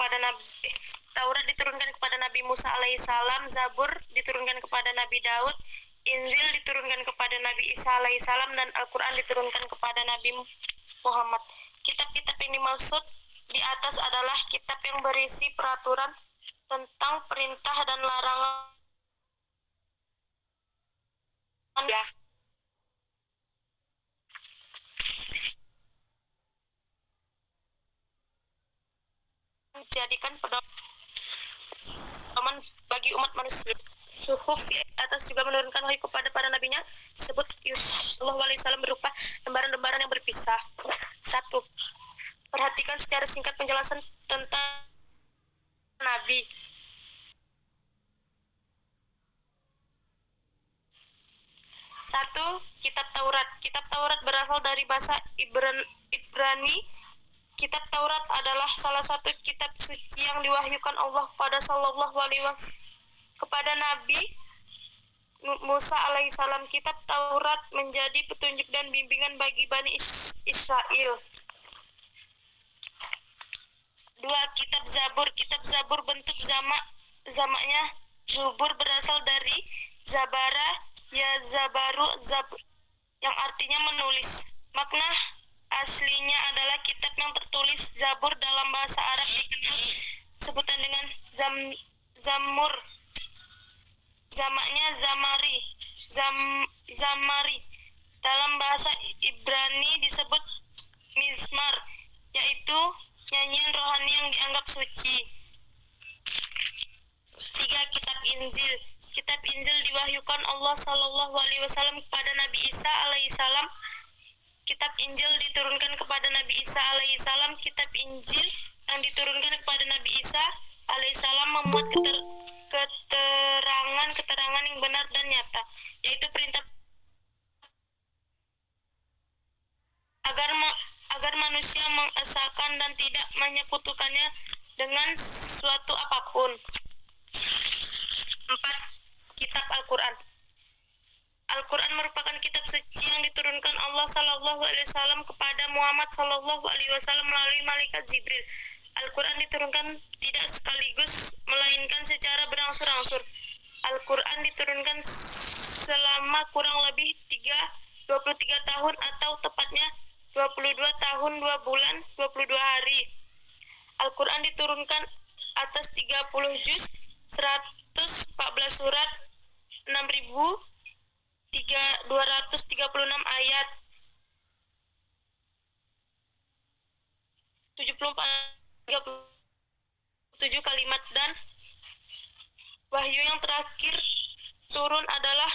kepada Taurat diturunkan kepada Nabi Musa alaihissalam, Zabur diturunkan kepada Nabi Daud, Injil diturunkan kepada Nabi Isa alaihissalam, dan Al-Quran diturunkan kepada Nabi Muhammad. Kitab-kitab yang dimaksud di atas adalah kitab yang berisi peraturan tentang perintah dan larangan ya. Menjadikan pedoman bagi umat manusia. Suhuf di atas juga menurunkan wahyu kepada para nabinya, disebut Sallallahu alaihi wasallam berupa lembaran-lembaran yang berpisah. 1. Perhatikan secara singkat penjelasan tentang Nabi. 1. Kitab Taurat. Kitab Taurat berasal dari bahasa Ibrani. Kitab Taurat adalah salah satu kitab suci yang diwahyukan Allah kepada Sallallahu alaihi wasallam kepada Nabi Musa alaihissalam. Kitab Taurat menjadi petunjuk dan bimbingan bagi Bani Israel. 2. Kitab Zabur. Kitab Zabur bentuk zamaknya Zubur berasal dari Zabara ya Zabaru yang artinya menulis. Makna aslinya adalah kitab yang tertulis. Zabur dalam bahasa Arab dikenal sebutan dengan Zamur. Zamaknya Zamari. Dalam bahasa Ibrani disebut Mizmar, yaitu nyanyian rohani yang dianggap suci. 3. Kitab Injil. Kitab Injil diwahyukan Allah Sallallahu alaihi wasallam kepada Nabi Isa alaihissalam. Kitab Injil diturunkan kepada Nabi Isa alaihissalam. Kitab Injil yang diturunkan kepada Nabi Isa alaihissalam memuat keterangan yang benar dan nyata, yaitu perintah agar manusia mengesahkan dan tidak menyekutukannya dengan suatu apapun. 4. Kitab Al-Quran. Al-Quran merupakan kitab suci yang diturunkan Allah Sallallahu alaihi wasallam kepada Muhammad Sallallahu alaihi wasallam melalui malaikat Jibril. Al-Quran diturunkan tidak sekaligus, melainkan secara berangsur-angsur. Al-Quran diturunkan selama kurang lebih 23 tahun atau tepatnya 22 tahun 2 bulan 22 hari. Al-Quran diturunkan atas 30 juz, 114 surat, 6.236 ayat, 37 kalimat, dan wahyu yang terakhir turun adalah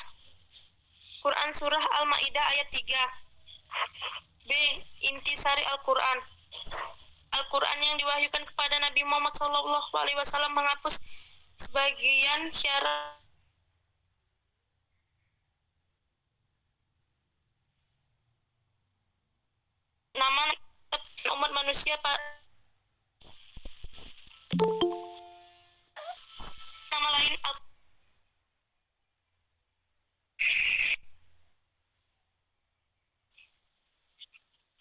Quran surah Al-Maidah ayat 3. B. Intisari Al-Quran. Al-Quran yang diwahyukan kepada Nabi Muhammad SAW menghapus sebagian syarat nama umat manusia nama lain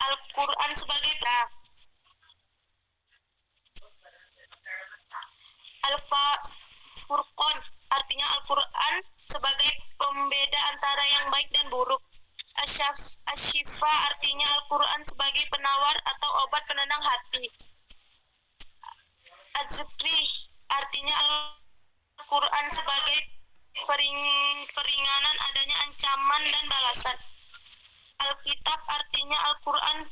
Al-Quran sebagai Al-Furqan, artinya Al-Quran sebagai pembeda antara yang baik dan buruk. Asy-Syifa, artinya Al-Quran sebagai penawar atau obat penenang hati. Az-Zikri, artinya Al-Quran sebagai peringanan adanya ancaman dan balasan. Alkitab, artinya Al-Quran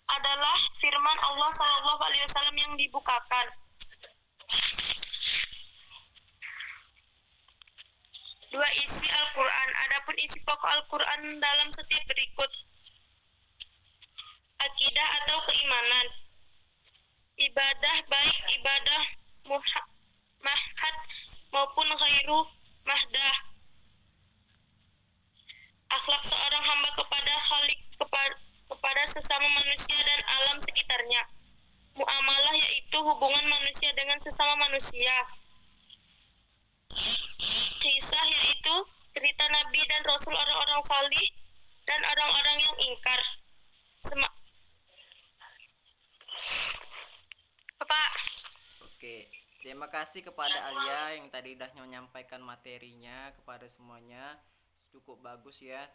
adalah firman Allah Sallallahu alaihi wasallam yang dibukakan. 2. Isi Al-Quran. Adapun isi pokok Al-Quran dalam setiap berikut: akidah atau keimanan, ibadah baik ibadah mahad maupun ghairu mahdah, akhlak seorang hamba kepada Khalik, kepada sesama manusia dan alam sekitarnya, muamalah yaitu hubungan manusia dengan sesama manusia, kisah yaitu cerita Nabi dan Rasul, orang-orang salih dan orang-orang yang ingkar. Bapak Oke, terima kasih kepada Alia yang tadi udah menyampaikan materinya kepada semuanya. Cukup bagus ya.